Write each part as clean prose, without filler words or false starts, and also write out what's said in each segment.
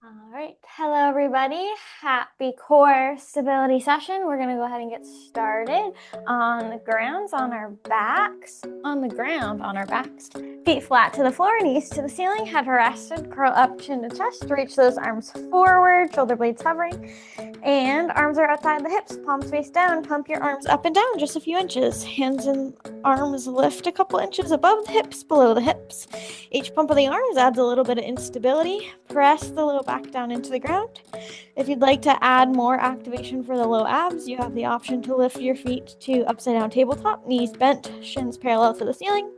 All right. Hello, everybody. Happy core stability session. We're going to go ahead and get started on the grounds, on our backs, on the ground, on our backs. Feet flat to the floor, knees to the ceiling, head rested, curl up, chin to chest, reach those arms forward, shoulder blades hovering, and arms are outside the hips, palms face down. Pump your arms up and down just a few inches. Hands and arms lift a couple inches above the hips, below the hips. Each pump of the arms adds a little bit of instability. Press the low back down into the ground. If you'd like to add more activation for the low abs, you have the option to lift your feet to upside down tabletop, knees bent, shins parallel to the ceiling,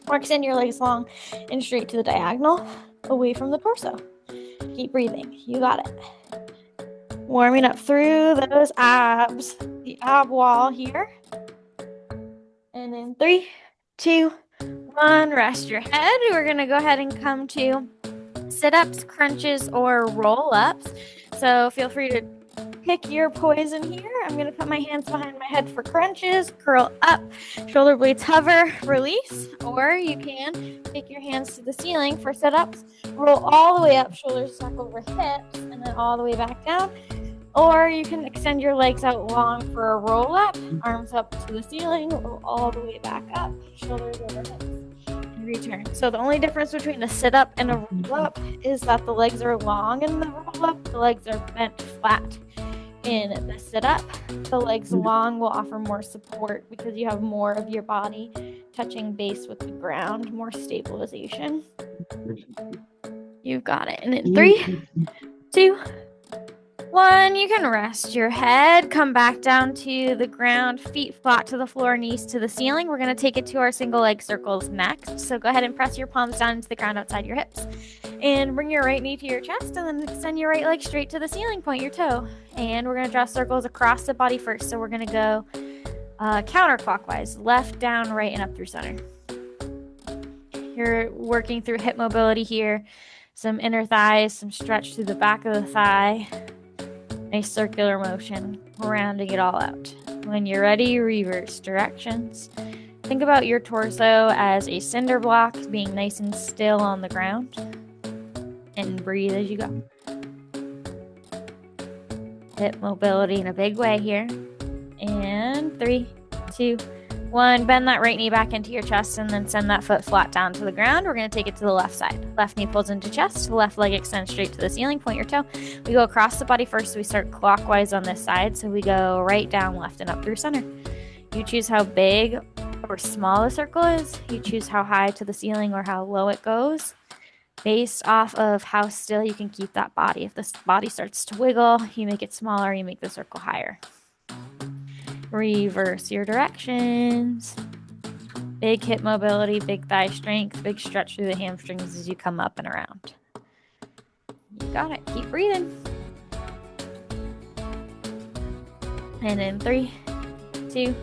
or extend your legs long and straight to the diagonal, away from the torso. Keep breathing. You got it. Warming up through those abs, the ab wall here. And in 3, 2, 1, rest your head. We're going to go ahead and come to sit-ups, crunches, or roll-ups. So feel free to pick your poison here. I'm going to put my hands behind my head for crunches, curl up, shoulder blades hover, release, or you can take your hands to the ceiling for sit-ups, roll all the way up, shoulders stack over hips, and then all the way back down. Or you can extend your legs out long for a roll-up, arms up to the ceiling, roll all the way back up, shoulders over hips, and return. So the only difference between a sit-up and a roll-up is that the legs are long in the roll-up, the legs are bent flat. In the sit-up, the legs long will offer more support because you have more of your body touching base with the ground, more stabilization. You've got it. And in 3, 2, 1, you can rest your head, come back down to the ground, feet flat to the floor, knees to the ceiling. We're going to take it to our single leg circles next. So go ahead and press your palms down into the ground outside your hips. And bring your right knee to your chest and then extend your right leg straight to the ceiling, point your toe. And we're going to draw circles across the body first. So we're going to go counterclockwise, left, down, right, and up through center. You're working through hip mobility here, some inner thighs, some stretch through the back of the thigh. Nice circular motion, rounding it all out. When you're ready, reverse directions. Think about your torso as a cinder block, being nice and still on the ground. And breathe as you go. Hip mobility in a big way here. And 3, 2, 1. Bend that right knee back into your chest and then send that foot flat down to the ground. We're going to take it to the left side. Left knee pulls into chest. Left leg extends straight to the ceiling. Point your toe. We go across the body first. So we start clockwise on this side. So we go right, down, left, and up through center. You choose how big or small the circle is. You choose how high to the ceiling or how low it goes, based off of how still you can keep that body. If the body starts to wiggle, you make it smaller, you make the circle higher. Reverse your directions. Big hip mobility, big thigh strength, big stretch through the hamstrings as you come up and around. You got it. Keep breathing. And in 3, 2,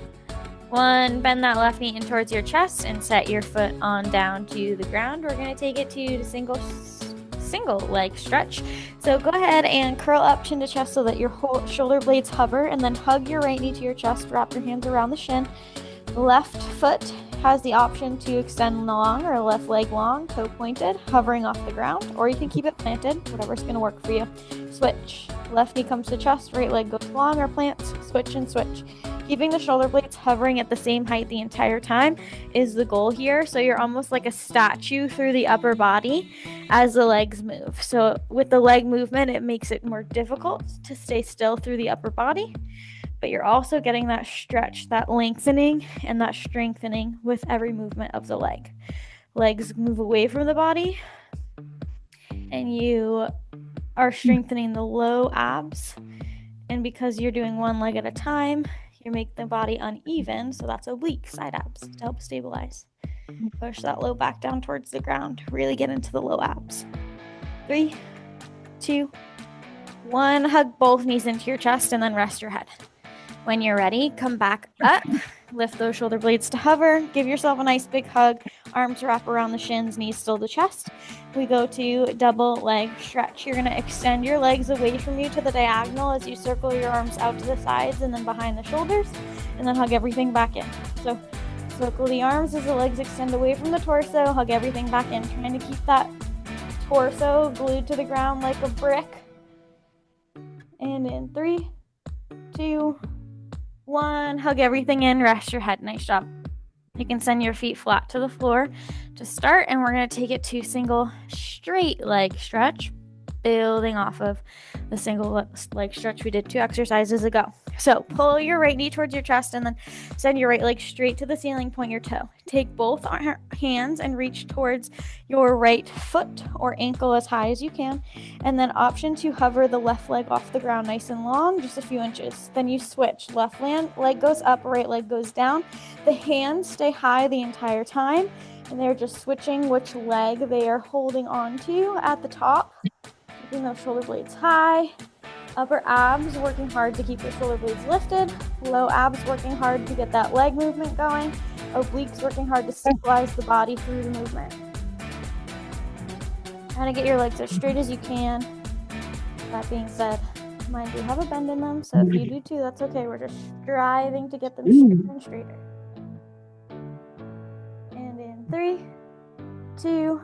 1, bend that left knee in towards your chest and set your foot on down to the ground. We're going to take it to the single leg stretch. So go ahead and curl up chin to chest so that your whole shoulder blades hover, and then hug your right knee to your chest. Wrap your hands around the shin. Left foot has the option to extend long, or left leg long, toe pointed, hovering off the ground, or you can keep it planted, whatever's going to work for you. Switch. Left knee comes to chest, right leg goes long or plants. Switch and switch. Keeping the shoulder blades hovering at the same height the entire time is the goal here. So you're almost like a statue through the upper body as the legs move. So with the leg movement, it makes it more difficult to stay still through the upper body, but you're also getting that stretch, that lengthening, and that strengthening with every movement of the leg. Legs move away from the body, and you are strengthening the low abs. And because you're doing one leg at a time, you make the body uneven, so that's oblique side abs to help stabilize. Push that low back down towards the ground. Really get into the low abs. 3, 2, 1. Hug both knees into your chest and then rest your head. When you're ready, come back up. Lift those shoulder blades to hover. Give yourself a nice big hug. Arms wrap around the shins, knees still to chest. We go to double leg stretch. You're going to extend your legs away from you to the diagonal as you circle your arms out to the sides and then behind the shoulders, and then hug everything back in. So circle the arms as the legs extend away from the torso. Hug everything back in, trying to keep that torso glued to the ground like a brick. And in 3, 2, 1, hug everything in, rest your head. Nice job. You can send your feet flat to the floor to start, and we're going to take it to single straight leg stretch, building off of the single leg stretch we did 2 exercises ago. So pull your right knee towards your chest and then send your right leg straight to the ceiling, point your toe. Take both hands and reach towards your right foot or ankle as high as you can, and then option to hover the left leg off the ground nice and long, just a few inches. Then you switch. Left leg goes up, right leg goes down. The hands stay high the entire time, and they're just switching which leg they are holding on to at the top. Keeping those shoulder blades high. Upper abs working hard to keep your shoulder blades lifted. Low abs working hard to get that leg movement going. Obliques working hard to stabilize the body through the movement. Trying to get your legs as straight as you can. That being said, mine do have a bend in them, so if you do too, that's okay. We're just striving to get them straighter and straighter. And in 3, 2,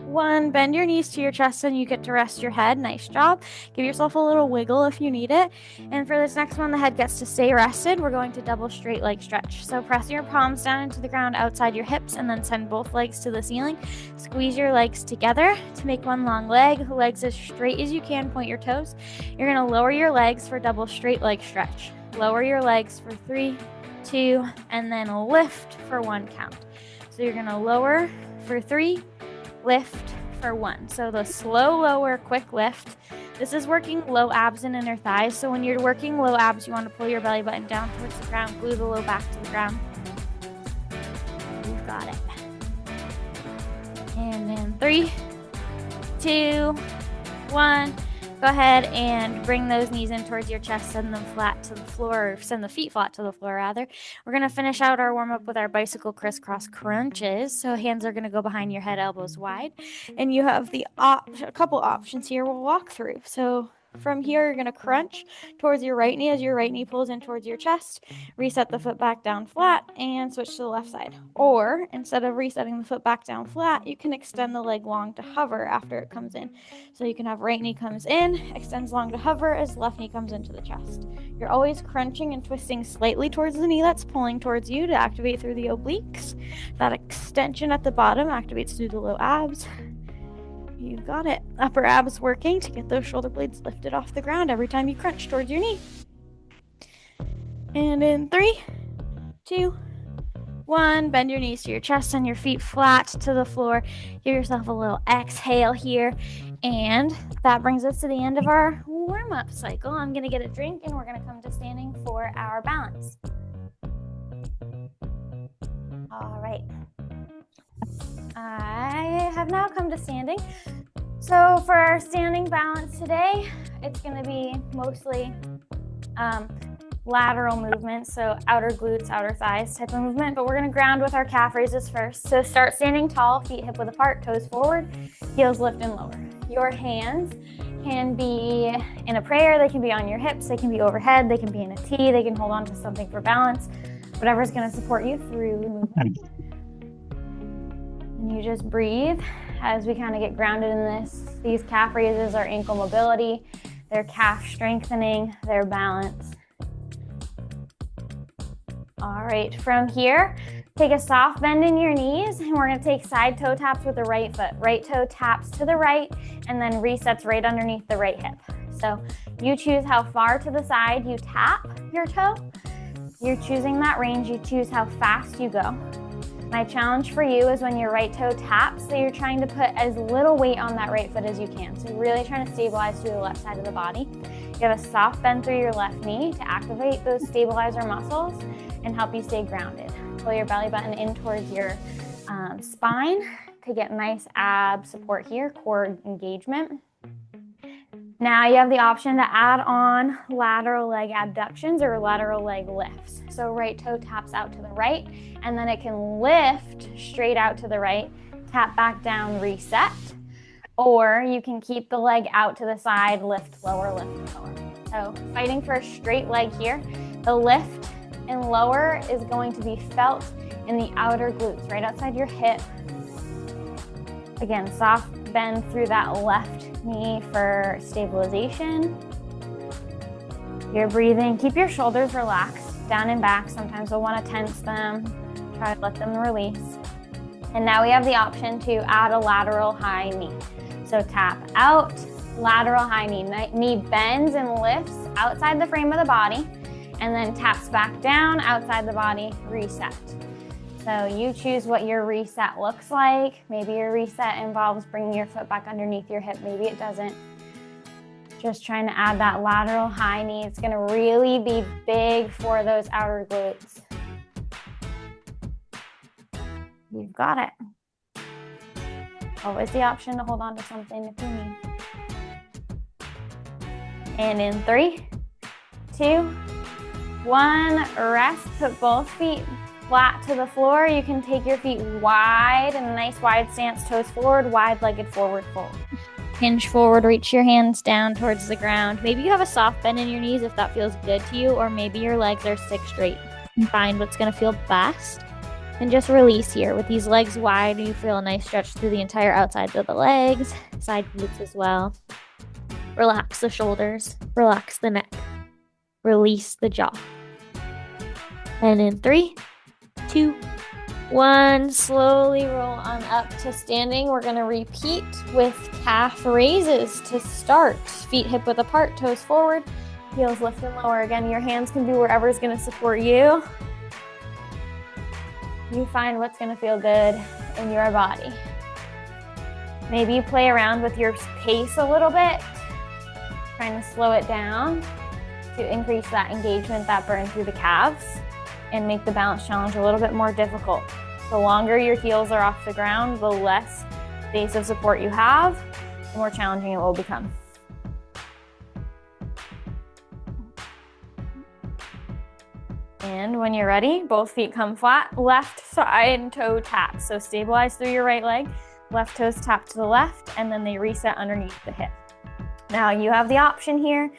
1, bend your knees to your chest and you get to rest your head. Nice job. Give yourself a little wiggle if you need it. And for this next one, the head gets to stay rested. We're going to double straight leg stretch. So press your palms down into the ground outside your hips and then send both legs to the ceiling. Squeeze your legs together to make one long leg. Legs as straight as you can. Point your toes. You're going to lower your legs for double straight leg stretch. Lower your legs for 3, 2, and then lift for 1 count. So you're going to lower for 3, lift for 1. So the slow lower, quick lift. This is working low abs and inner thighs. So when you're working low abs, you want to pull your belly button down towards the ground, glue the low back to the ground. You've got it. And then 3, 2, 1. Go ahead and bring those knees in towards your chest, send them flat to the floor, or send the feet flat to the floor rather. We're going to finish out our warm-up with our bicycle crisscross crunches. So hands are going to go behind your head, elbows wide. And you have a couple options here we'll walk through. So from here, you're going to crunch towards your right knee as your right knee pulls in towards your chest. Reset the foot back down flat and switch to the left side. Or instead of resetting the foot back down flat, you can extend the leg long to hover after it comes in. So you can have right knee comes in, extends long to hover as left knee comes into the chest. You're always crunching and twisting slightly towards the knee that's pulling towards you to activate through the obliques. That extension at the bottom activates through the low abs. You've got it. Upper abs working to get those shoulder blades lifted off the ground every time you crunch towards your knee. And in 3, 2, 1, bend your knees to your chest and your feet flat to the floor. Give yourself a little exhale here. And that brings us to the end of our warm-up cycle. I'm going to get a drink and we're going to come to standing for our balance. All right. I have now come to standing. So for our standing balance today, it's going to be mostly lateral movements, so outer glutes, outer thighs type of movement, but we're going to ground with our calf raises first. So start standing tall, feet hip width apart, toes forward, heels lift and lower. Your hands can be in a prayer, they can be on your hips, they can be overhead, they can be in a T, they can hold on to something for balance, whatever's going to support you through the movement. And you just breathe as we kind of get grounded in this. These calf raises are ankle mobility, they're calf strengthening, they're balance. All right, from here, take a soft bend in your knees and we're gonna take side toe taps with the right foot. Right toe taps to the right and then resets right underneath the right hip. So you choose how far to the side you tap your toe. You're choosing that range, you choose how fast you go. My challenge for you is when your right toe taps, that you're trying to put as little weight on that right foot as you can. So really trying to stabilize through the left side of the body. You have a soft bend through your left knee to activate those stabilizer muscles and help you stay grounded. Pull your belly button in towards your spine to get nice ab support here, core engagement. Now you have the option to add on lateral leg abductions or lateral leg lifts. So right toe taps out to the right, and then it can lift straight out to the right, tap back down, reset. Or you can keep the leg out to the side, lift lower, lift lower. So fighting for a straight leg here. The lift and lower is going to be felt in the outer glutes, right outside your hip. Again, soft bend through that left knee for stabilization. You're breathing. Keep your shoulders relaxed, down and back. Sometimes we'll want to tense them. Try to let them release. And now we have the option to add a lateral high knee. So tap out, lateral high knee. Knee bends and lifts outside the frame of the body, and then taps back down outside the body, reset. So you choose what your reset looks like. Maybe your reset involves bringing your foot back underneath your hip. Maybe it doesn't. Just trying to add that lateral high knee. It's gonna really be big for those outer glutes. You've got it. Always the option to hold on to something if you need. And in 3, 2, 1, rest. Put both feet flat to the floor. You can take your feet wide in a nice wide stance, toes forward, wide-legged forward fold. Hinge forward, reach your hands down towards the ground. Maybe you have a soft bend in your knees if that feels good to you, or maybe your legs are stick straight. Find what's gonna feel best. And just release here. With these legs wide, you feel a nice stretch through the entire outside of the legs, side glutes as well. Relax the shoulders, relax the neck, release the jaw. And in 3, 2, 1, slowly roll on up to standing. We're gonna repeat with calf raises to start. Feet hip width apart, toes forward, heels lift and lower. Again, your hands can be wherever is gonna support you. You find what's gonna feel good in your body. Maybe you play around with your pace a little bit, trying to slow it down to increase that engagement, that burn through the calves, and make the balance challenge a little bit more difficult. The longer your heels are off the ground, the less base of support you have, the more challenging it will become. And when you're ready, both feet come flat, left side toe tap. So stabilize through your right leg, left toes tap to the left, and then they reset underneath the hip. Now you have the option here.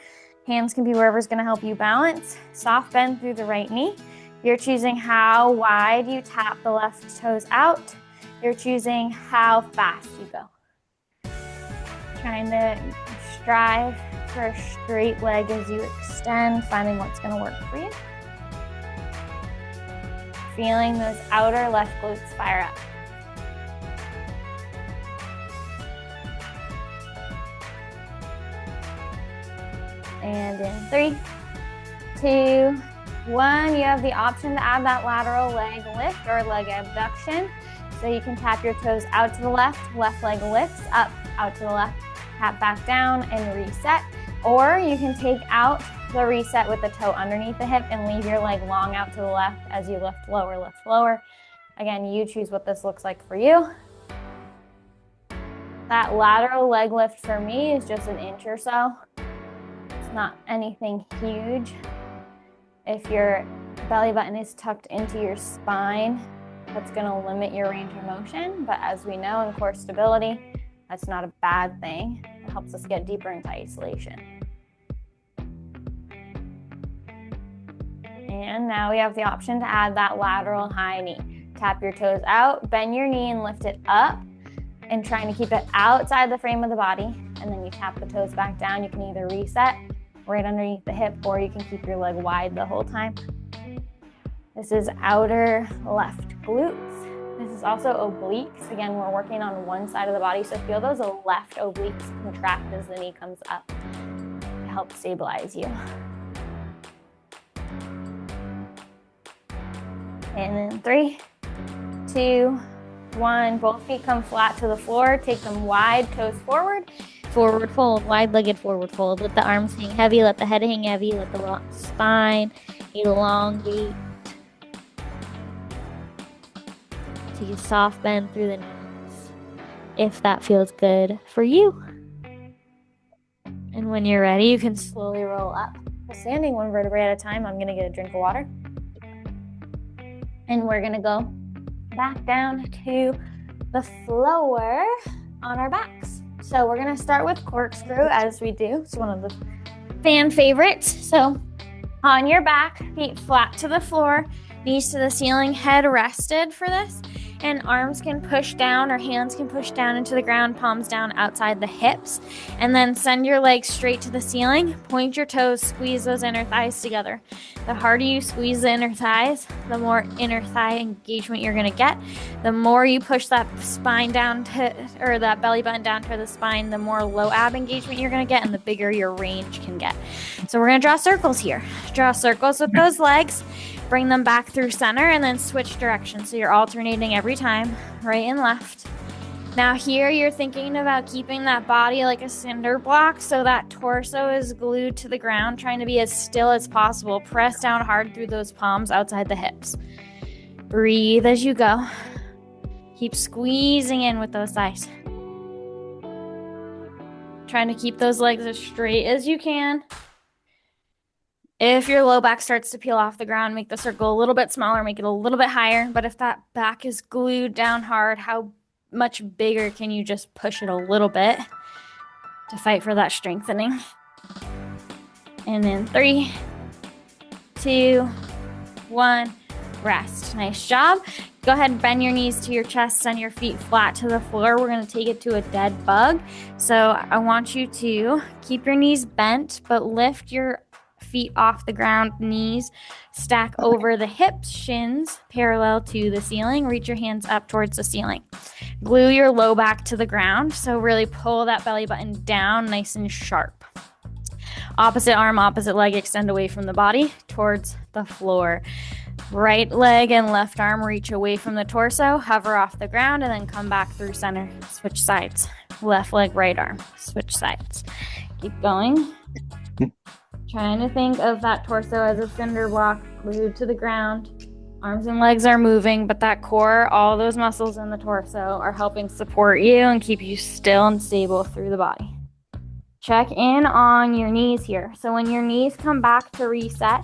Hands can be wherever's gonna help you balance. Soft bend through the right knee. You're choosing how wide you tap the left toes out. You're choosing how fast you go. Trying to strive for a straight leg as you extend, finding what's gonna work for you. Feeling those outer left glutes fire up. And in 3, 2, 1, you have the option to add that lateral leg lift or leg abduction. So you can tap your toes out to the left leg lifts, up, out to the left, tap back down and reset. Or you can take out the reset with the toe underneath the hip and leave your leg long out to the left as you lift lower, lift lower. Again, you choose what this looks like for you. That lateral leg lift for me is just an inch or so. It's not anything huge. If your belly button is tucked into your spine, that's gonna limit your range of motion. But as we know in core stability, that's not a bad thing. It helps us get deeper into isolation. And now we have the option to add that lateral high knee. Tap your toes out, bend your knee and lift it up, and trying to keep it outside the frame of the body. And then you tap the toes back down. You can either reset right underneath the hip, or you can keep your leg wide the whole time. This is outer left glutes. This is also obliques. Again, we're working on one side of the body, so feel those left obliques contract as the knee comes up to help stabilize you. And then 3, 2, 1, both feet come flat to the floor. Take them wide, toes forward. Forward fold, wide-legged forward fold. Let the arms hang heavy, let the head hang heavy, let the spine elongate. Take a soft bend through the knees if that feels good for you. And when you're ready, you can slowly roll up. Standing one vertebrae at a time. I'm gonna get a drink of water. And we're gonna go back down to the floor on our backs. So we're gonna start with corkscrew as we do. It's one of the fan favorites. So on your back, feet flat to the floor, knees to the ceiling, head rested for this. and arms can push down or hands can push down into the ground, palms down outside the hips, and then send your legs straight to the ceiling. Point your toes, squeeze those inner thighs together. The harder you squeeze the inner thighs, the more inner thigh engagement you're going to get. The more you push that spine down to, or that belly button down to the spine, the more low ab engagement you're going to get and the bigger your range can get. So we're going to draw circles here. Draw circles with those legs. Bring them back through center and then switch directions. So you're alternating every time, right and left. Now here you're thinking about keeping that body like a cinder block so that torso is glued to the ground, trying to be as still as possible. Press down hard through those palms outside the hips. Breathe as you go. Keep squeezing in with those thighs. Trying to keep those legs as straight as you can. If your low back starts to peel off the ground, make the circle a little bit smaller, make it a little bit higher. But if that back is glued down hard, how much bigger can you just push it a little bit to fight for that strengthening? And then 3, 2, 1, rest. Nice job. Go ahead and bend your knees to your chest, send your feet flat to the floor. We're going to take it to a dead bug. So I want you to keep your knees bent, but lift your feet off the ground, knees stack over the hips, shins parallel to the ceiling. Reach your hands up towards the ceiling. Glue your low back to the ground. So really pull that belly button down nice and sharp. Opposite arm, opposite leg, extend away from the body towards the floor. Right leg and left arm reach away from the torso, hover off the ground, and then come back through center. Switch sides. Left leg, right arm. Switch sides. Keep going. Trying to think of that torso as a cinder block glued to the ground. Arms and legs are moving, but that core, all those muscles in the torso are helping support you and keep you still and stable through the body. Check in on your knees here. So when your knees come back to reset,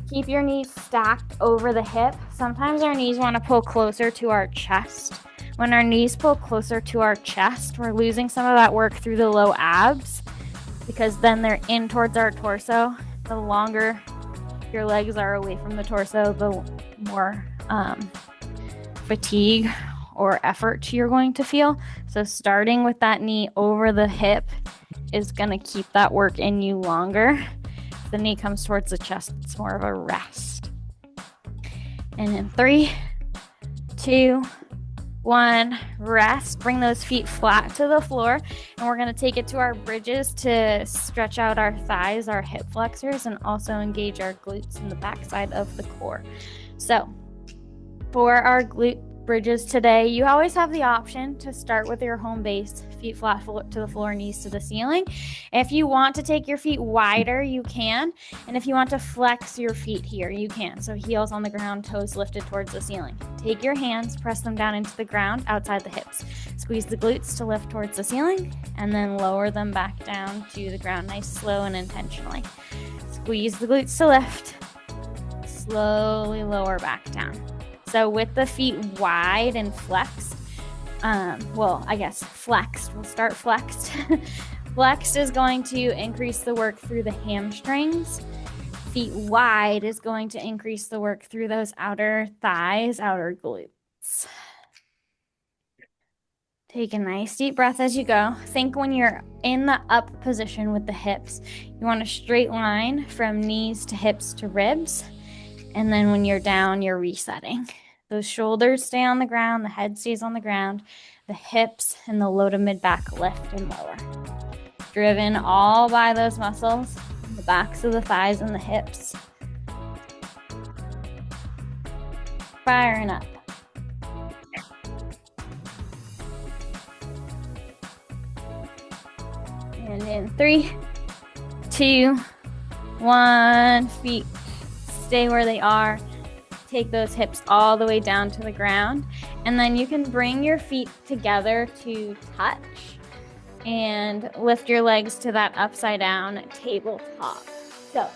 keep your knees stacked over the hip. Sometimes our knees want to pull closer to our chest. When our knees pull closer to our chest, we're losing some of that work through the low abs, because then they're in towards our torso. The longer your legs are away from the torso, the more fatigue or effort you're going to feel. So starting with that knee over the hip is going to keep that work in you longer. If the knee comes towards the chest, it's more of a rest. And in 3, 2, 1, rest. Bring those feet flat to the floor, and we're going to take it to our bridges to stretch out our thighs, our hip flexors, and also engage our glutes in the backside of the core. So for our glute bridges today, you always have the option to start with your home base, feet flat to the floor, knees to the ceiling. If you want to take your feet wider, you can. And if you want to flex your feet here, you can. So heels on the ground, toes lifted towards the ceiling. Take your hands, press them down into the ground outside the hips. Squeeze the glutes to lift towards the ceiling, and then lower them back down to the ground, nice, slow, and intentionally. Squeeze the glutes to lift. Slowly lower back down. So with the feet wide and flexed, flexed. We'll start flexed. Flexed is going to increase the work through the hamstrings. Feet wide is going to increase the work through those outer thighs, outer glutes. Take a nice deep breath as you go. Think when you're in the up position with the hips, you want a straight line from knees to hips to ribs. And then when you're down, you're resetting. Those shoulders stay on the ground, the head stays on the ground, the hips and the low to mid back lift and lower. Driven all by those muscles, the backs of the thighs and the hips. Firing up. And in 3, 2, 1, feet stay where they are. Take those hips all the way down to the ground. And then you can bring your feet together to touch and lift your legs to that upside down tabletop. So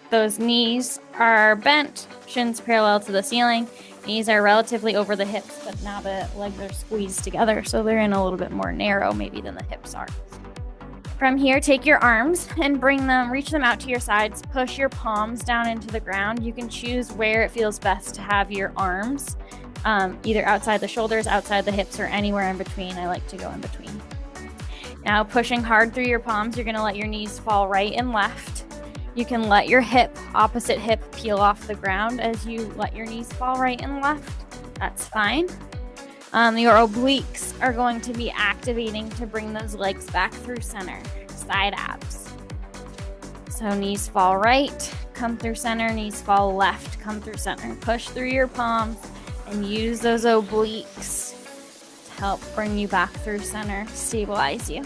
those knees are bent, shins parallel to the ceiling. Knees are relatively over the hips, but now the legs are squeezed together, so they're in a little bit more narrow maybe than the hips are. From here, take your arms and reach them out to your sides. Push your palms down into the ground. You can choose where it feels best to have your arms. either outside the shoulders, outside the hips, or anywhere in between. I like to go in between. Now pushing hard through your palms, you're gonna let your knees fall right and left. You can let your opposite hip peel off the ground as you let your knees fall right and left. That's fine. Your obliques are going to be activating to bring those legs back through center, side abs. So knees fall right, come through center, knees fall left, come through center. Push through your palms and use those obliques to help bring you back through center, stabilize you.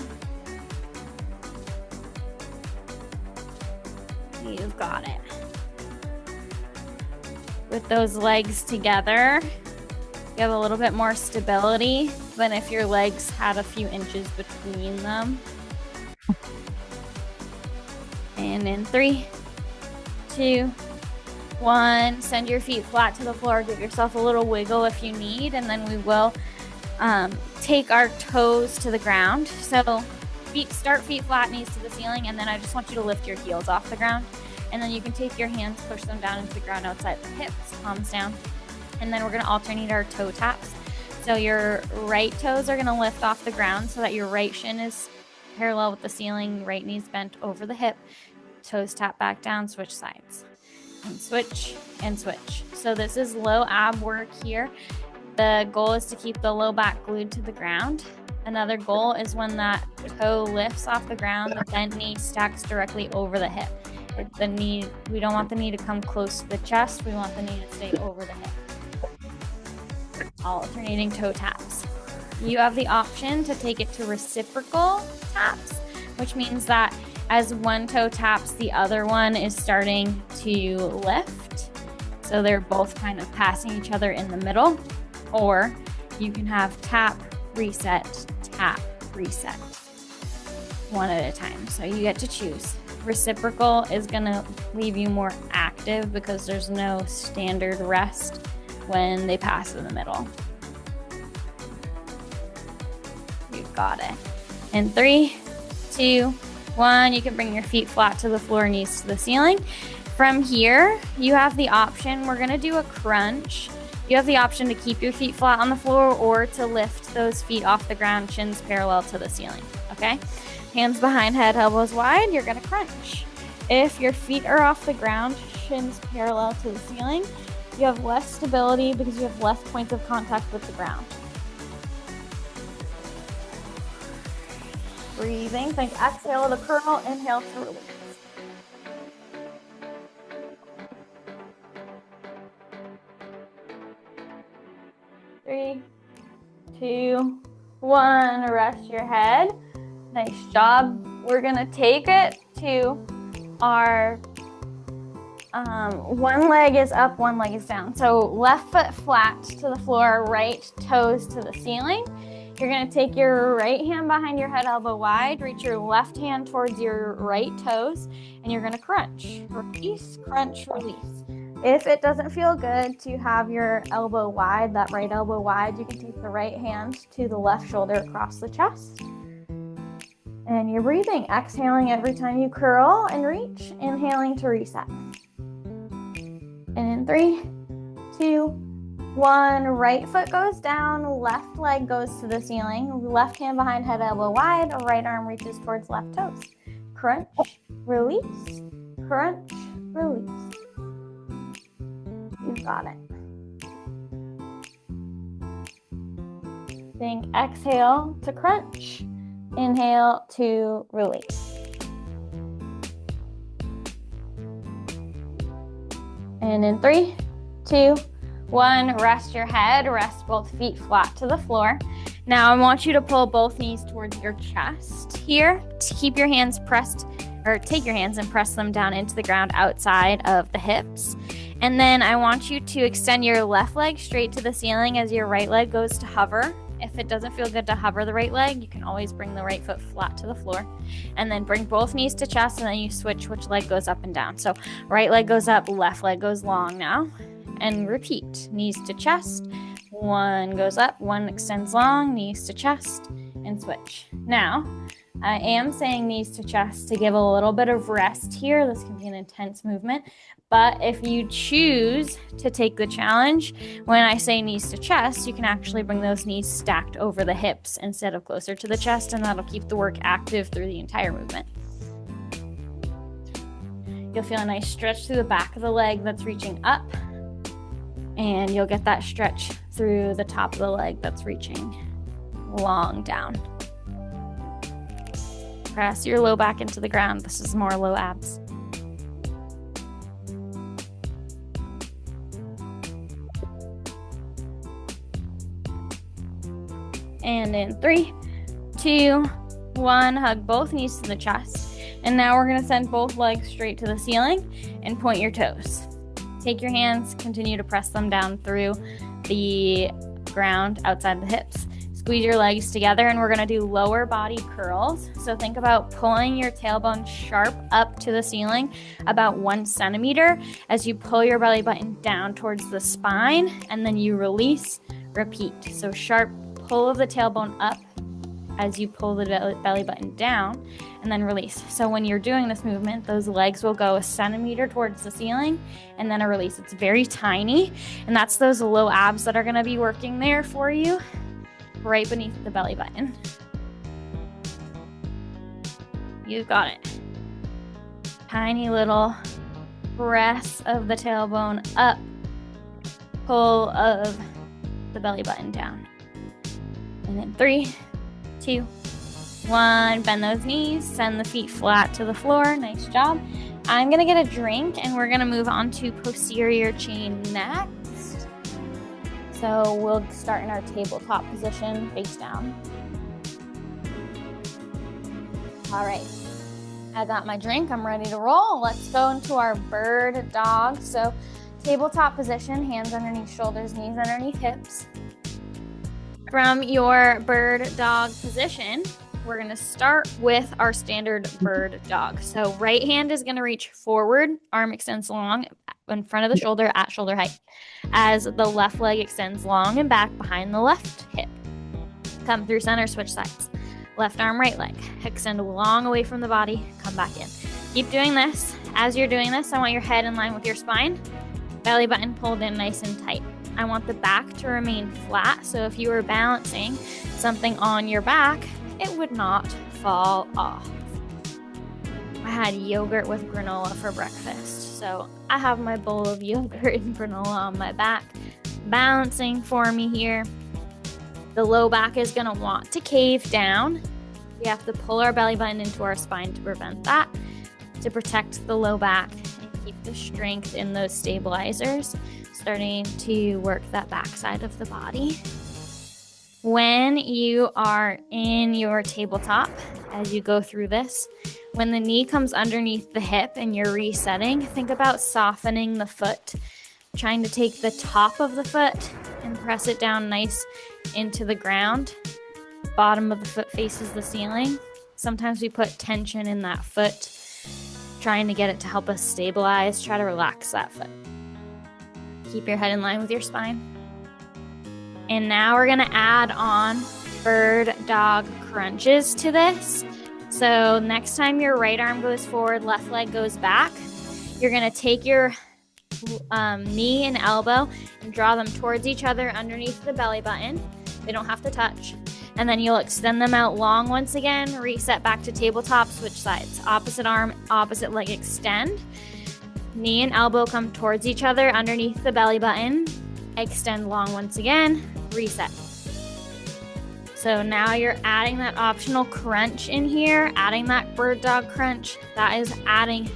You've got it. With those legs together, you have a little bit more stability than if your legs had a few inches between them. And in 3, 2, 1, send your feet flat to the floor. Give yourself a little wiggle if you need, and then we will take our toes to the ground. So start feet flat, knees to the ceiling, and then I just want you to lift your heels off the ground. And then you can take your hands, push them down into the ground outside the hips, palms down. And then we're gonna alternate our toe taps. So your right toes are gonna lift off the ground so that your right shin is parallel with the ceiling, right knee's bent over the hip, toes tap back down, switch sides. And switch and switch. So this is low ab work here. The goal is to keep the low back glued to the ground. Another goal is when that toe lifts off the ground, the bent knee stacks directly over the hip. We don't want the knee to come close to the chest. We want the knee to stay over the hip. Alternating toe taps. You have the option to take it to reciprocal taps, which means that as one toe taps, the other one is starting to lift. So they're both kind of passing each other in the middle. Or you can have tap, reset, one at a time. So you get to choose. Reciprocal is gonna leave you more active because there's no standard rest when they pass in the middle. You've got it. In 3, 2, 1, you can bring your feet flat to the floor, knees to the ceiling. From here, you have the option, we're gonna do a crunch. You have the option to keep your feet flat on the floor or to lift those feet off the ground, shins parallel to the ceiling, okay? Hands behind head, elbows wide, you're gonna crunch. If your feet are off the ground, shins parallel to the ceiling, you have less stability because you have less points of contact with the ground. Breathing, think exhale to curl, inhale to release. Three, 2, 1, rest your head. Nice job. We're gonna take it to our one leg is up, one leg is down. So left foot flat to the floor, right toes to the ceiling. You're gonna take your right hand behind your head, elbow wide, reach your left hand towards your right toes, and you're gonna crunch. Release, crunch, release. If it doesn't feel good to have your elbow wide, that right elbow wide, you can take the right hand to the left shoulder across the chest. And you're breathing, exhaling every time you curl and reach, inhaling to reset. And in 3, 2, 1, right foot goes down, left leg goes to the ceiling, left hand behind head, elbow wide, right arm reaches towards left toes. Crunch, release, crunch, release. You've got it. Think exhale to crunch, inhale to release. And in 3, 2, 1, rest your head, rest both feet flat to the floor. Now I want you to pull both knees towards your chest here. To keep your hands pressed, or take your hands and press them down into the ground outside of the hips. And then I want you to extend your left leg straight to the ceiling as your right leg goes to hover. If it doesn't feel good to hover the right leg, you can always bring the right foot flat to the floor. And then bring both knees to chest, and then you switch which leg goes up and down. So right leg goes up, left leg goes long now. And repeat, knees to chest. One goes up, one extends long, knees to chest, and switch. Now, I am saying knees to chest to give a little bit of rest here. This can be an intense movement, but if you choose to take the challenge, when I say knees to chest, you can actually bring those knees stacked over the hips instead of closer to the chest, and that'll keep the work active through the entire movement. You'll feel a nice stretch through the back of the leg that's reaching up, and you'll get that stretch through the top of the leg that's reaching long down. Press your low back into the ground. This is more low abs. And in 3, 2, 1, hug both knees to the chest. And now we're going to send both legs straight to the ceiling and point your toes. Take your hands, continue to press them down through the ground outside the hips. Squeeze your legs together, and we're going to do lower body curls. So think about pulling your tailbone sharp up to the ceiling about 1 centimeter as you pull your belly button down towards the spine, and then you release, repeat. So sharp pull of the tailbone up as you pull the belly button down, and then release. So when you're doing this movement, those legs will go 1 centimeter towards the ceiling, and then a release. It's very tiny, and that's those low abs that are going to be working there for you, right beneath the belly button. You got it. Tiny little press of the tailbone up, pull of the belly button down. And then 3, 2, 1, bend those knees, send the feet flat to the floor. Nice job. I'm gonna get a drink, and we're gonna move on to posterior chain next. So we'll start in our tabletop position, face down. All right, I got my drink, I'm ready to roll. Let's go into our bird dog. So tabletop position, hands underneath shoulders, knees underneath hips. From your bird dog position, we're gonna start with our standard bird dog. So right hand is gonna reach forward, arm extends long in front of the shoulder at shoulder height, as the left leg extends long and back behind the left hip. Come through center, switch sides. Left arm, right leg. Extend long away from the body, come back in. Keep doing this. As you're doing this, I want your head in line with your spine, belly button pulled in nice and tight. I want the back to remain flat, so if you were balancing something on your back, it would not fall off. I had yogurt with granola for breakfast, so I have my bowl of yogurt and granola on my back, balancing for me here. The low back is gonna want to cave down. We have to pull our belly button into our spine to prevent that, to protect the low back and keep the strength in those stabilizers, starting to work that back side of the body. When you are in your tabletop, as you go through this, when the knee comes underneath the hip and you're resetting, think about softening the foot, trying to take the top of the foot and press it down nice into the ground. Bottom of the foot faces the ceiling. Sometimes we put tension in that foot, trying to get it to help us stabilize. Try to relax that foot. Keep your head in line with your spine. And now we're gonna add on bird dog crunches to this. So next time your right arm goes forward, left leg goes back, you're gonna take your knee and elbow and draw them towards each other underneath the belly button. They don't have to touch. And then you'll extend them out long once again, reset back to tabletop, switch sides. Opposite arm, opposite leg extend. Knee and elbow come towards each other underneath the belly button. Extend long once again, reset. So now you're adding that optional crunch in here, adding that bird dog crunch. That is adding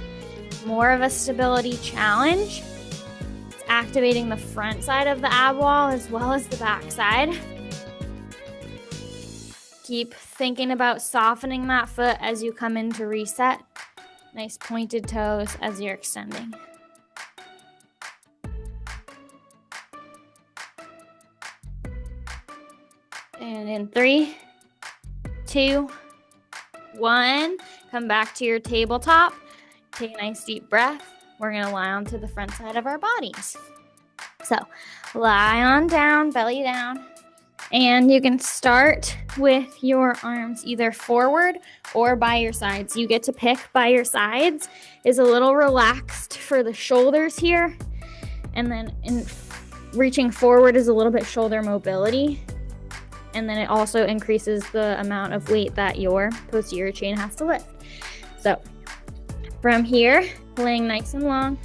more of a stability challenge. It's activating the front side of the ab wall as well as the back side. Keep thinking about softening that foot as you come in to reset. Nice pointed toes as you're extending. And in 3, 2, 1, come back to your tabletop. Take a nice deep breath. We're gonna lie onto the front side of our bodies. So lie on down, belly down. And you can start with your arms either forward or by your sides. You get to pick. By your sides is a little relaxed for the shoulders here. And then reaching forward is a little bit shoulder mobility. And then it also increases the amount of weight that your posterior chain has to lift. So from here, laying nice and long,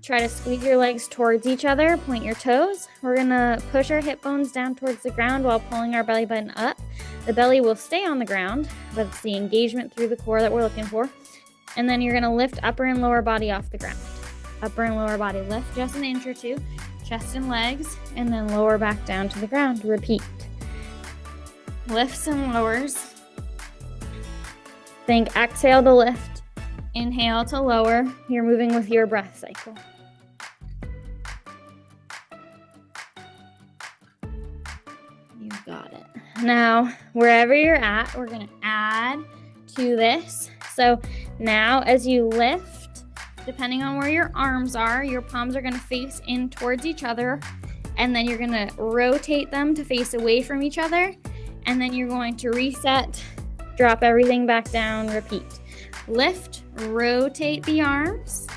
try to squeeze your legs towards each other, point your toes. We're gonna push our hip bones down towards the ground while pulling our belly button up. The belly will stay on the ground, but it's the engagement through the core that we're looking for. And then you're gonna lift upper and lower body off the ground. Upper and lower body lift just an inch or two, chest and legs, and then lower back down to the ground. Repeat. Lifts and lowers. Think exhale to lift, inhale to lower. You're moving with your breath cycle. You got it. Now, wherever you're at, we're gonna add to this. So now as you lift, depending on where your arms are, your palms are gonna face in towards each other, and then you're gonna rotate them to face away from each other, and then you're going to reset, drop everything back down, repeat. Lift, rotate the arms,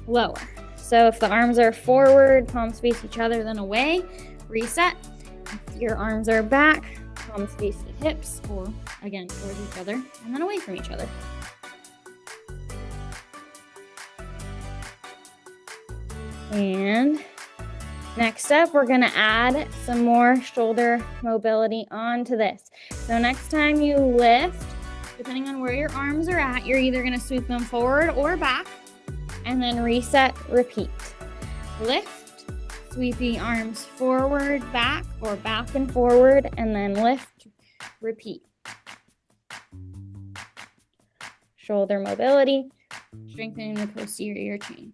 lower. So if the arms are forward, palms face each other, then away, reset. If your arms are back, palms face the hips, or again, towards each other, and then away from each other. And next up, we're gonna add some more shoulder mobility onto this. So next time you lift, depending on where your arms are at, you're either gonna sweep them forward or back, and then reset, repeat. Lift, sweep the arms forward, back, or back and forward, and then lift, repeat. Shoulder mobility, strengthening the posterior chain.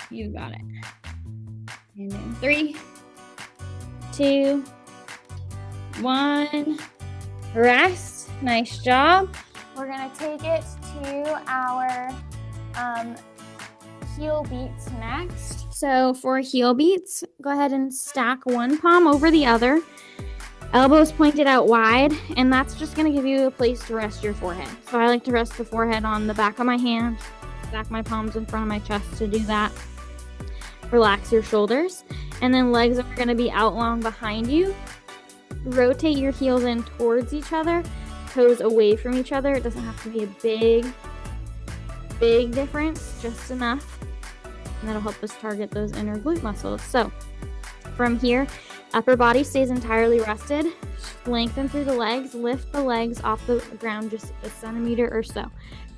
You got it. And in 3, 2, 1, rest. Nice job. We're gonna take it to our heel beats next. So for heel beats, go ahead and stack one palm over the other. Elbows pointed out wide, and that's just gonna give you a place to rest your forehead. So I like to rest the forehead on the back of my hand, stack my palms in front of my chest to do that. Relax your shoulders, and then legs are going to be out long behind you. Rotate your heels in towards each other, toes away from each other. It doesn't have to be a big difference, just enough, and that'll help us target those inner glute muscles. So from here, upper body stays entirely rested. Lengthen through the legs, lift the legs off the ground just a centimeter or so.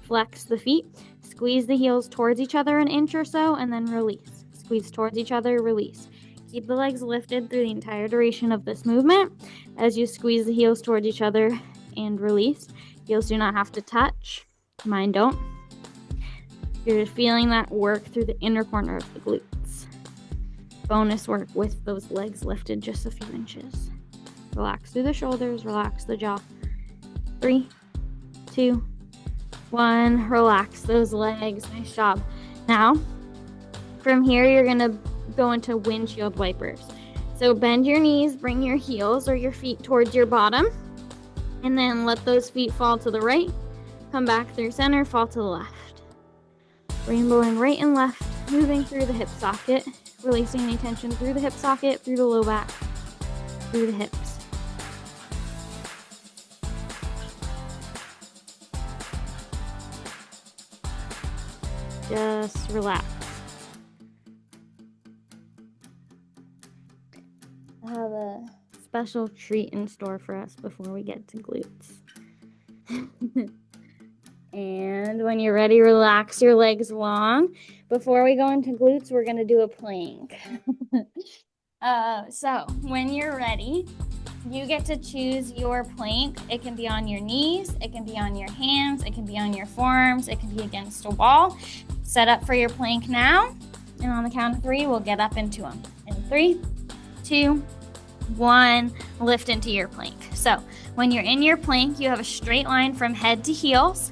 Flex the feet, squeeze the heels towards each other an inch or so, and then release. Squeeze towards each other, release. Keep the legs lifted through the entire duration of this movement. As you squeeze the heels towards each other and release, heels do not have to touch. Mine don't. You're feeling that work through the inner corner of the glutes. Bonus work with those legs lifted just a few inches. Relax through the shoulders, relax the jaw. 3, 2, 1. Relax those legs. Nice job. Now, from here, you're gonna go into windshield wipers. So bend your knees, bring your heels or your feet towards your bottom, and then let those feet fall to the right, come back through center, fall to the left. Rainbowing right and left, moving through the hip socket, releasing any tension through the hip socket, through the low back, through the hips. Just relax. I have a special treat in store for us before we get to glutes. And when you're ready, relax your legs long. Before we go into glutes, we're going to do a plank. So when you're ready, you get to choose your plank. It can be on your knees, it can be on your hands, it can be on your forearms, it can be against a wall. Set up for your plank now, and on the count of 3, we'll get up into them. In 3, 2, 1, lift into your plank. So when you're in your plank, you have a straight line from head to heels,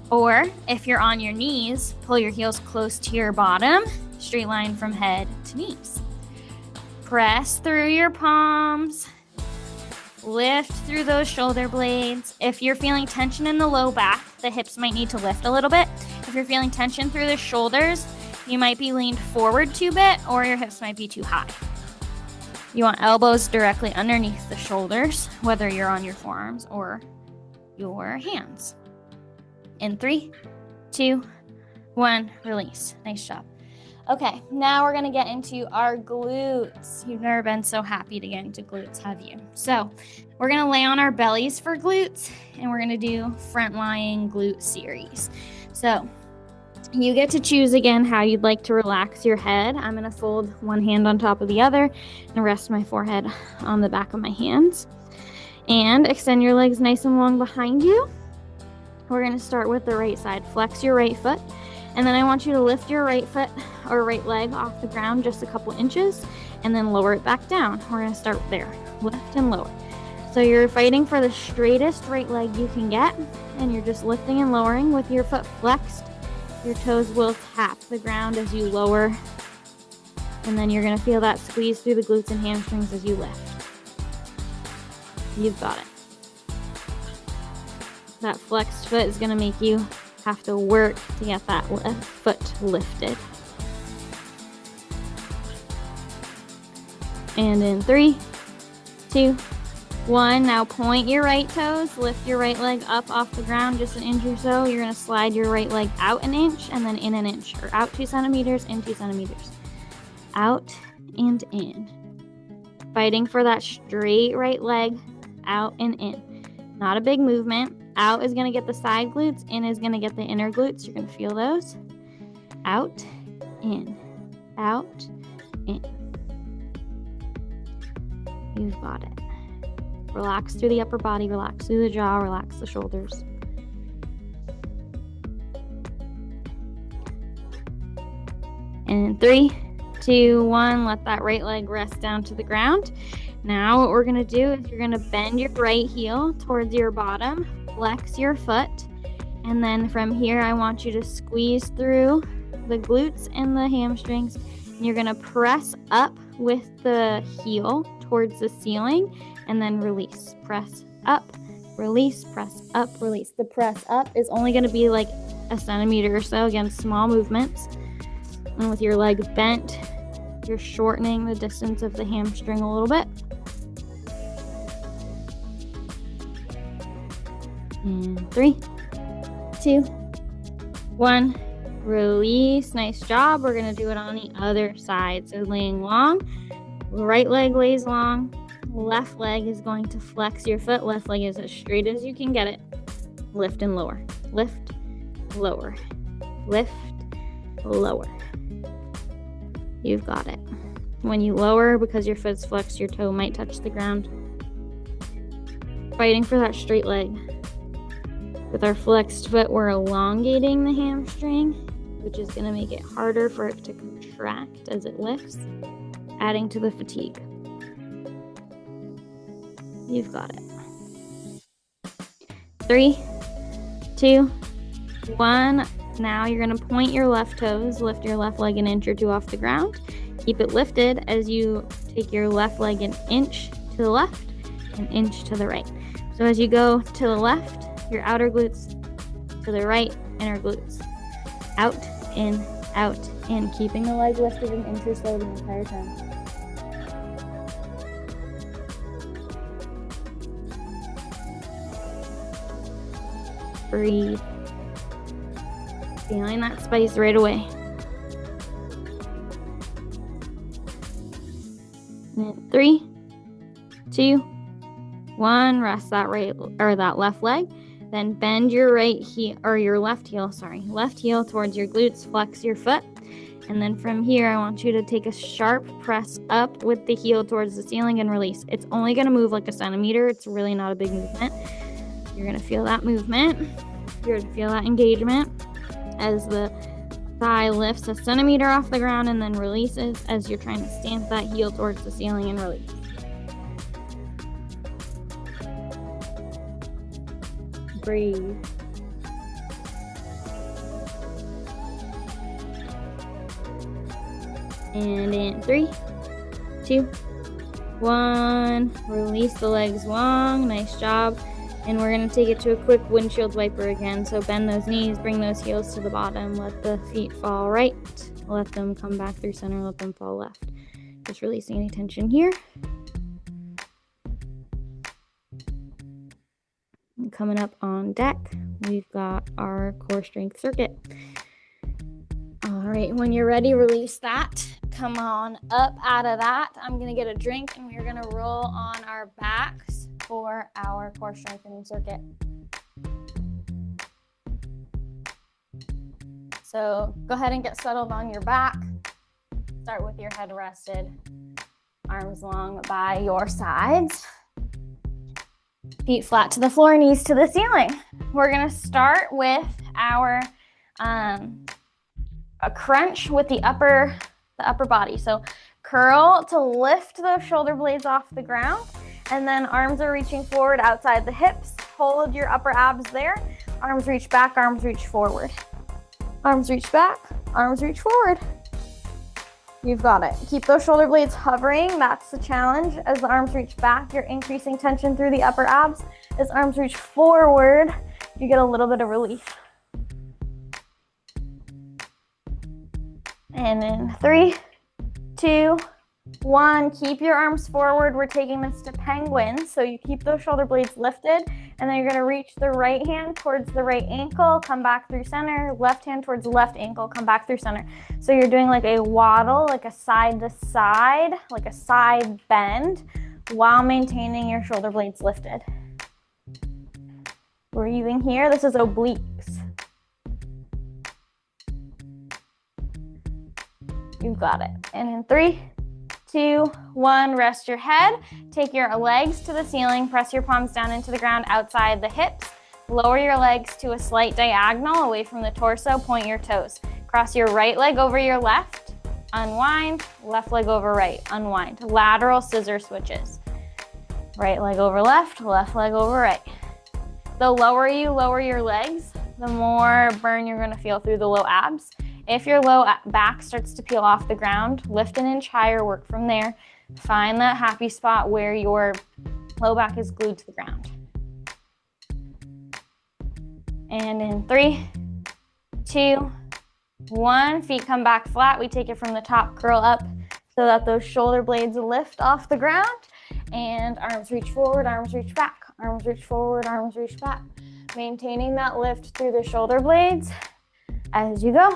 or if you're on your knees, pull your heels close to your bottom, straight line from head to knees. Press through your palms. Lift through those shoulder blades. If you're feeling tension in the low back, the hips might need to lift a little bit. If you're feeling tension through the shoulders, you might be leaned forward too bit, or your hips might be too high. You want elbows directly underneath the shoulders, whether you're on your forearms or your hands. In 3, 2, 1, release. Nice job. Okay, now we're gonna get into our glutes. You've never been so happy to get into glutes, have you? So we're gonna lay on our bellies for glutes, and we're gonna do front lying glute series. So you get to choose again how you'd like to relax your head. I'm gonna fold one hand on top of the other and rest my forehead on the back of my hands. And extend your legs nice and long behind you. We're gonna start with the right side. Flex your right foot. And then I want you to lift your right foot or right leg off the ground just a couple inches and then lower it back down. We're gonna start there, lift and lower. So you're fighting for the straightest right leg you can get, and you're just lifting and lowering with your foot flexed. Your toes will tap the ground as you lower, and then you're gonna feel that squeeze through the glutes and hamstrings as you lift. You've got it. That flexed foot is gonna make you have to work to get that foot lifted. And in 3, 2, 1, now point your right toes, lift your right leg up off the ground just an inch or so. You're gonna slide your right leg out an inch and then in an inch, or out 2 centimeters, in 2 centimeters. Out and in. Fighting for that straight right leg, out and in. Not a big movement. Out is going to get the side glutes, in is going to get the inner glutes. You're going to feel those. Out, in, out, in. You've got it. Relax through the upper body, relax through the jaw, relax the shoulders. And in 3, 2, 1, let that right leg rest down to the ground. Now what we're going to do is you're going to bend your right heel towards your bottom, flex your foot, and then from here I want you to squeeze through the glutes and the hamstrings, and you're going to press up with the heel towards the ceiling and then release. Press up, release, press up, release. The press up is only going to be like a centimeter or so, again, small movements. And with your legs bent, you're shortening the distance of the hamstring a little bit. And 3, 2, 1, release. Nice job. We're going to do it on the other side. So laying long, right leg lays long, left leg is going to flex your foot. Left leg is as straight as you can get it. Lift and lower. Lift, lower. Lift, lower. You've got it. When you lower, because your foot's flexed, your toe might touch the ground. Fighting for that straight leg. With our flexed foot, we're elongating the hamstring, which is going to make it harder for it to contract as it lifts, adding to the fatigue. You've got it. 3, 2, 1. Now you're going to point your left toes, lift your left leg an inch or 2 off the ground. Keep it lifted as you take your left leg an inch to the left, an inch to the right. So as you go to the left, your outer glutes, to the right, inner glutes. Out, in, keeping the leg lifted an inch or so the entire time. Breathe. Feeling that spice right away. And then 3, 2, 1. Rest that right or that left leg. Then bend your right heel, or your left heel towards your glutes, flex your foot. And then from here, I want you to take a sharp press up with the heel towards the ceiling and release. It's only going to move like a centimeter. It's really not a big movement. You're going to feel that movement. You're going to feel that engagement as the thigh lifts a centimeter off the ground and then releases as you're trying to stamp that heel towards the ceiling and release. Breathe. And in 3, 2, 1. Release the legs long. Nice job. And we're going to take it to a quick windshield wiper again. So bend those knees, bring those heels to the bottom. Let the feet fall right. Let them come back through center. Let them fall left. Just releasing any tension here. And coming up on deck, we've got our core strength circuit. All right, when you're ready, release that. Come on up out of that. I'm going to get a drink and we're going to roll on our backs for our core strengthening circuit. So go ahead and get settled on your back. Start with your head rested, arms long by your sides. Feet flat to the floor, knees to the ceiling. We're going to start with our a crunch with the upper body. So curl to lift those shoulder blades off the ground, and then arms are reaching forward outside the hips. Hold your upper abs there. Arms reach back, arms reach forward. Arms reach back, arms reach forward. You've got it. Keep those shoulder blades hovering. That's the challenge. As the arms reach back, you're increasing tension through the upper abs. As arms reach forward, you get a little bit of relief. And in 3, 2, 1, keep your arms forward. We're taking this to penguins. So you keep those shoulder blades lifted, and then you're going to reach the right hand towards the right ankle, come back through center, left hand towards the left ankle, come back through center. So you're doing like a waddle, like a side to side, like a side bend, while maintaining your shoulder blades lifted. Breathing here. This is obliques. You've got it. And in 3, 2, 1, rest your head. Take your legs to the ceiling. Press your palms down into the ground outside the hips. Lower your legs to a slight diagonal away from the torso. Point your toes. Cross your right leg over your left. Unwind. Left leg over right. Unwind. Lateral scissor switches. Right leg over left leg over right. The lower you lower your legs, the more burn you're going to feel through the low abs. If your low back starts to peel off the ground, lift an inch higher, work from there. Find that happy spot where your low back is glued to the ground. And in 3, 2, 1, feet come back flat. We take it from the top, curl up so that those shoulder blades lift off the ground. And arms reach forward, arms reach back, arms reach forward, arms reach back. Maintaining that lift through the shoulder blades as you go.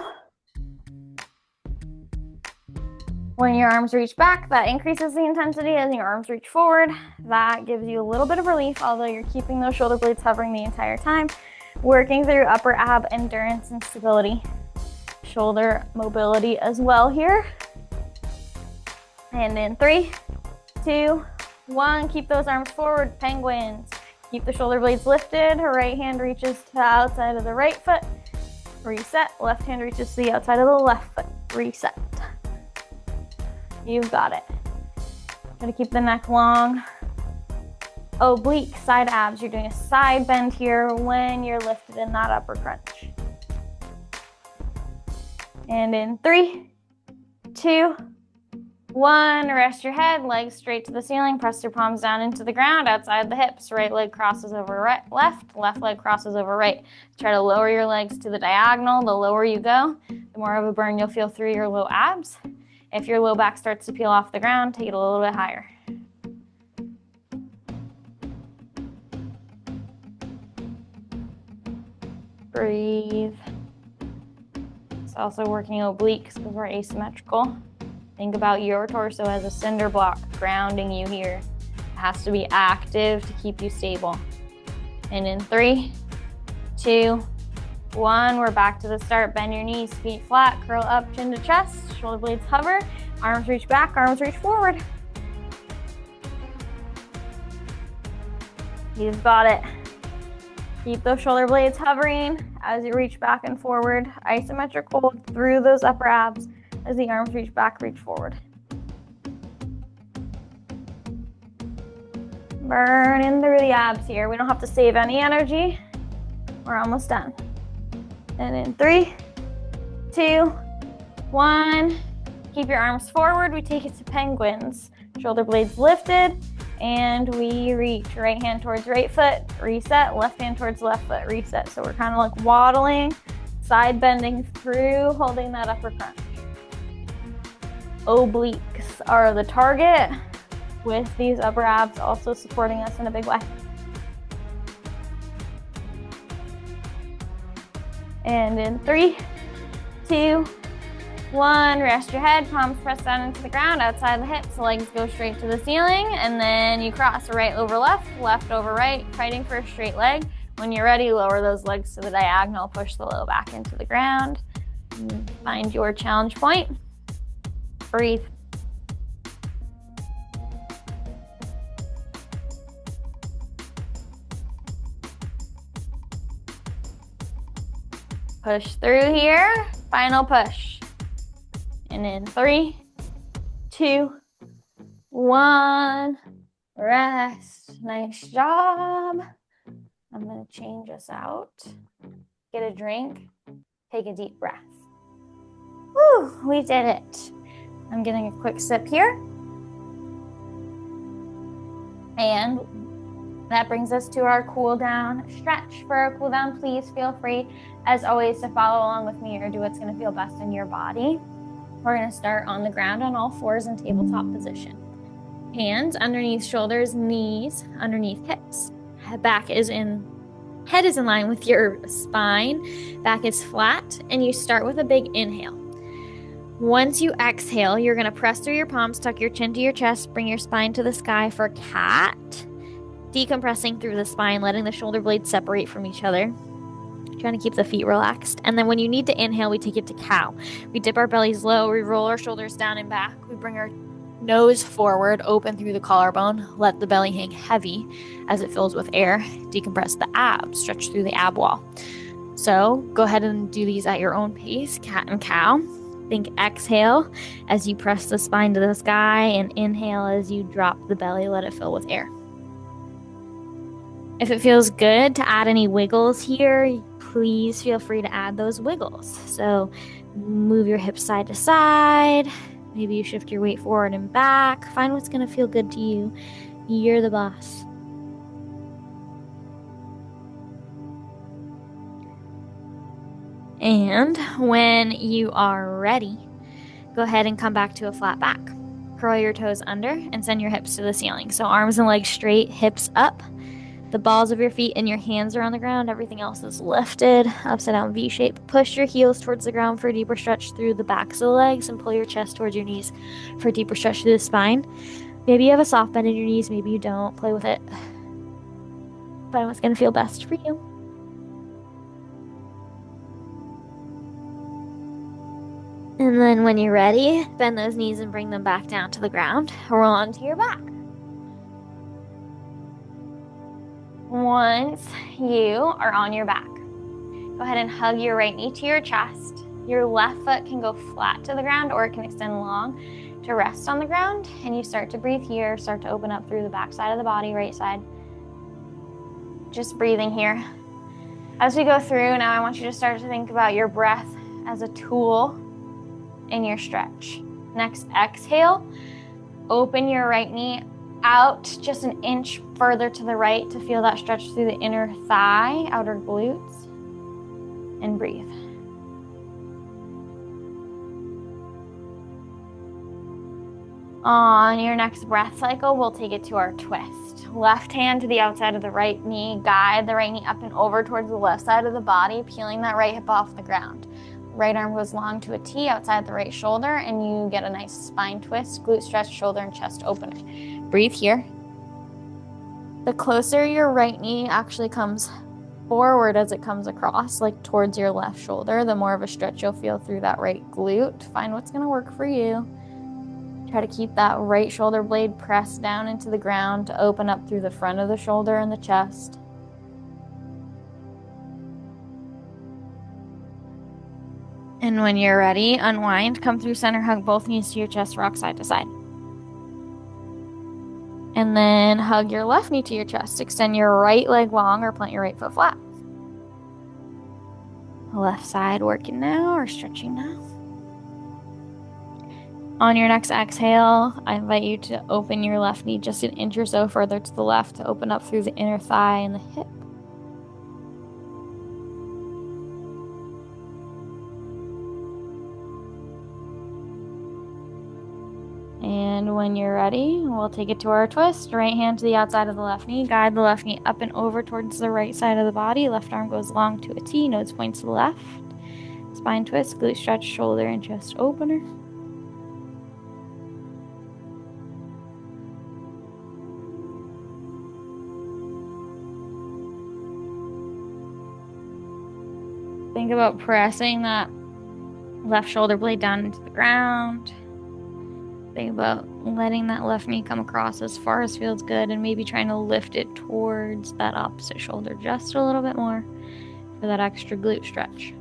When your arms reach back, that increases the intensity. As your arms reach forward, that gives you a little bit of relief, although you're keeping those shoulder blades hovering the entire time. Working through upper ab endurance and stability. Shoulder mobility as well here. And in 3, 2, 1, keep those arms forward, penguins. Keep the shoulder blades lifted. Her right hand reaches to the outside of the right foot. Reset. Left hand reaches to the outside of the left foot. Reset. You've got it. Gotta keep the neck long. Oblique side abs. You're doing a side bend here when you're lifted in that upper crunch. And in 3, 2, 1, rest your head, legs straight to the ceiling, press your palms down into the ground, outside the hips, right leg crosses over right, left leg crosses over right. Try to lower your legs to the diagonal. The lower you go, the more of a burn you'll feel through your low abs. If your low back starts to peel off the ground, take it a little bit higher. Breathe. It's also working obliques because we're asymmetrical. Think about your torso as a cinder block grounding you here. It has to be active to keep you stable. And in 3, 2, 1, we're back to the start. Bend your knees, feet flat, curl up, chin to chest, shoulder blades hover, arms reach back, arms reach forward. You've got it. Keep those shoulder blades hovering as you reach back and forward. Isometric hold through those upper abs as the arms reach back, reach forward. Burning through the abs here. We don't have to save any energy. We're almost done. And in 3, 2, 1, keep your arms forward. We take it to penguins. shoulder blades lifted, and we reach. Right hand towards right foot, reset, left hand towards left foot, reset. So we're kind of like waddling, side bending through, holding that upper crunch. Obliques are the target, with these upper abs also supporting us in a big way. And in 3, 2, 1, rest your head, palms press down into the ground, outside the hips, legs go straight to the ceiling, and then you cross right over left, left over right, fighting for a straight leg. When you're ready, lower those legs to the diagonal, push the low back into the ground. Find your challenge point. Breathe. Push through here, final push. And in 3, 2, 1, rest. Nice job. I'm gonna change us out. Get a drink, take a deep breath. Woo, we did it. I'm getting a quick sip here. And that brings us to our cool down stretch. For our cool down, please feel free, as always, to follow along with me or do what's gonna feel best in your body. We're gonna start on the ground on all fours in tabletop position. Hands underneath shoulders, knees underneath hips. Head is in line with your spine. Back is flat, and you start with a big inhale. Once you exhale, you're gonna press through your palms, tuck your chin to your chest, bring your spine to the sky for cat. Decompressing through the spine, letting the shoulder blades separate from each other. Trying to keep the feet relaxed. And then when you need to inhale, we take it to cow. We dip our bellies low, we roll our shoulders down and back. We bring our nose forward, open through the collarbone, let the belly hang heavy as it fills with air. Decompress the abs, stretch through the ab wall. So go ahead and do these at your own pace, cat and cow. Think exhale as you press the spine to the sky, and inhale as you drop the belly, let it fill with air. If it feels good to add any wiggles here, please feel free to add those wiggles. So move your hips side to side. Maybe you shift your weight forward and back. Find what's going to feel good to you. You're the boss. And when you are ready, go ahead and come back to a flat back. Curl your toes under and send your hips to the ceiling. So arms and legs straight, hips up. The balls of your feet and your hands are on the ground. Everything else is lifted. Upside down V shape. Push your heels towards the ground for a deeper stretch through the backs of the legs, and pull your chest towards your knees for a deeper stretch through the spine. Maybe you have a soft bend in your knees. Maybe you don't. Play with it. Find what's going to feel best for you. And then when you're ready, bend those knees and bring them back down to the ground. Roll onto your back. Once you are on your back, go ahead and hug your right knee to your chest. Your left foot can go flat to the ground, or it can extend long to rest on the ground. And you start to breathe here, start to open up through the back side of the body, right side. Just breathing here. As we go through, now I want you to start to think about your breath as a tool in your stretch. Next, exhale, open your right knee out just an inch further to the right to feel that stretch through the inner thigh, outer glutes, and breathe. On your next breath cycle, we'll take it to our twist. Left hand to the outside of the right knee, guide the right knee up and over towards the left side of the body, peeling that right hip off the ground. Right arm goes long to a T outside the right shoulder, and you get a nice spine twist, glute stretch, shoulder and chest open. Breathe here. The closer your right knee actually comes forward as it comes across, like towards your left shoulder, the more of a stretch you'll feel through that right glute. Find what's going to work for you. Try to keep that right shoulder blade pressed down into the ground to open up through the front of the shoulder and the chest. And when you're ready, unwind, come through center, hug both knees to your chest, rock side to side. And then hug your left knee to your chest. Extend your right leg long or plant your right foot flat. Left side working now or stretching now. On your next exhale, I invite you to open your left knee just an inch or so further to the left to open up through the inner thigh and the hip. And when you're ready, we'll take it to our twist. Right hand to the outside of the left knee. Guide the left knee up and over towards the right side of the body. Left arm goes long to a T. Nose points to the left. Spine twist, glute stretch, shoulder and chest opener. Think about pressing that left shoulder blade down into the ground. Think about letting that left knee come across as far as feels good and maybe trying to lift it towards that opposite shoulder just a little bit more for that extra glute stretch.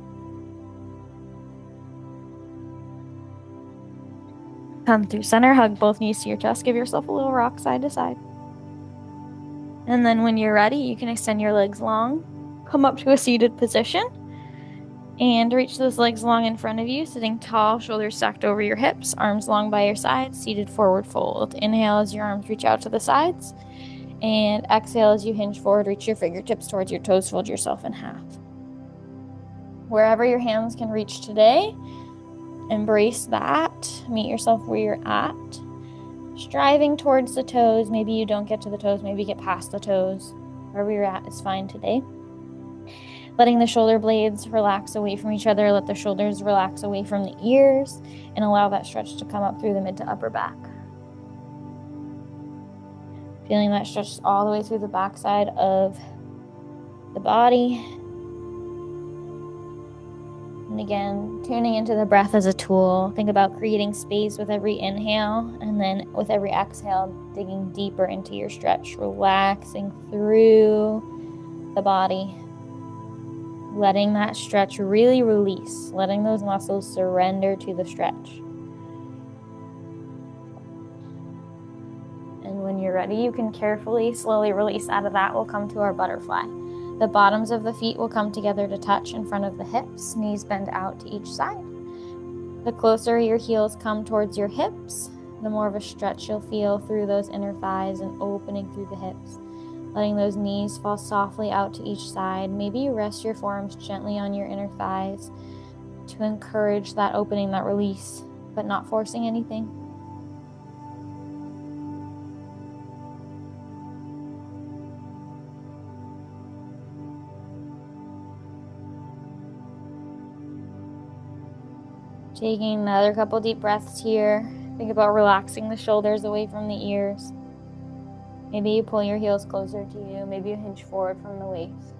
Come through center, hug both knees to your chest, give yourself a little rock side to side. And then when you're ready, you can extend your legs long, come up to a seated position, and reach those legs long in front of you, sitting tall, shoulders stacked over your hips, arms long by your sides, seated forward fold. Inhale as your arms reach out to the sides, and exhale as you hinge forward, reach your fingertips towards your toes, fold yourself in half. Wherever your hands can reach today, embrace that. Meet yourself where you're at. Striving towards the toes. Maybe you don't get to the toes, maybe get past the toes. Wherever you're at is fine today. Letting the shoulder blades relax away from each other. Let the shoulders relax away from the ears and allow that stretch to come up through the mid to upper back. Feeling that stretch all the way through the backside of the body. And again, tuning into the breath as a tool. Think about creating space with every inhale, and then with every exhale, digging deeper into your stretch, relaxing through the body. Letting that stretch really release, letting those muscles surrender to the stretch. And when you're ready, you can carefully, slowly release out of that. We'll come to our butterfly. The bottoms of the feet will come together to touch in front of the hips, knees bend out to each side. The closer your heels come towards your hips, the more of a stretch you'll feel through those inner thighs and opening through the hips. Letting those knees fall softly out to each side. Maybe you rest your forearms gently on your inner thighs to encourage that opening, that release, but not forcing anything. Taking another couple deep breaths here. Think about relaxing the shoulders away from the ears. Maybe you pull your heels closer to you. Maybe you hinge forward from the waist.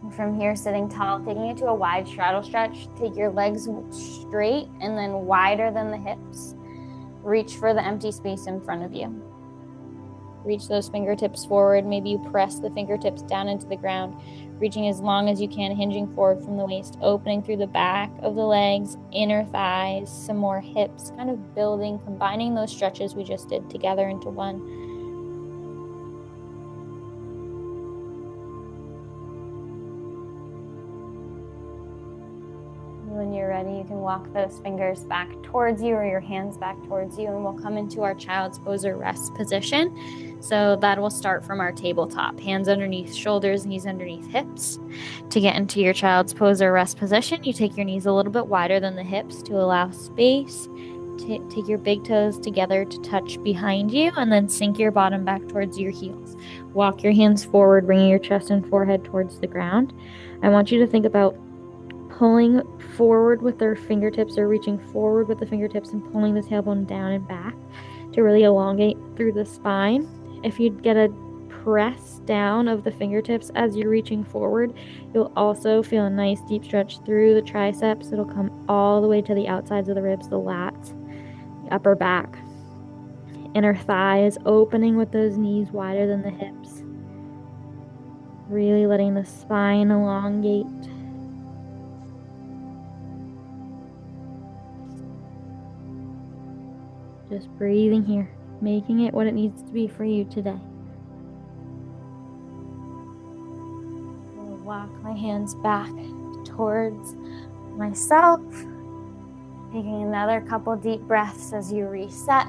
And from here, sitting tall, taking it to a wide straddle stretch. Take your legs straight and then wider than the hips. Reach for the empty space in front of you. Reach those fingertips forward. Maybe you press the fingertips down into the ground, reaching as long as you can, hinging forward from the waist, opening through the back of the legs, inner thighs, some more hips, kind of building, combining those stretches we just did together into one. When you're ready, you can walk those fingers back towards you or your hands back towards you, and we'll come into our child's pose or rest position. So that will start from our tabletop. Hands underneath shoulders, knees underneath hips. To get into your child's pose or rest position, you take your knees a little bit wider than the hips to allow space. Take your big toes together to touch behind you, and then sink your bottom back towards your heels. Walk your hands forward, bringing your chest and forehead towards the ground. I want you to think about pulling forward with their fingertips, or reaching forward with the fingertips and pulling the tailbone down and back to really elongate through the spine. If you get a press down of the fingertips as you're reaching forward, you'll also feel a nice deep stretch through the triceps. It'll come all the way to the outsides of the ribs, the lats, the upper back. Inner thigh is opening with those knees wider than the hips. Really letting the spine elongate. Just breathing here, making it what it needs to be for you today. I'll walk my hands back towards myself. Taking another couple deep breaths as you reset.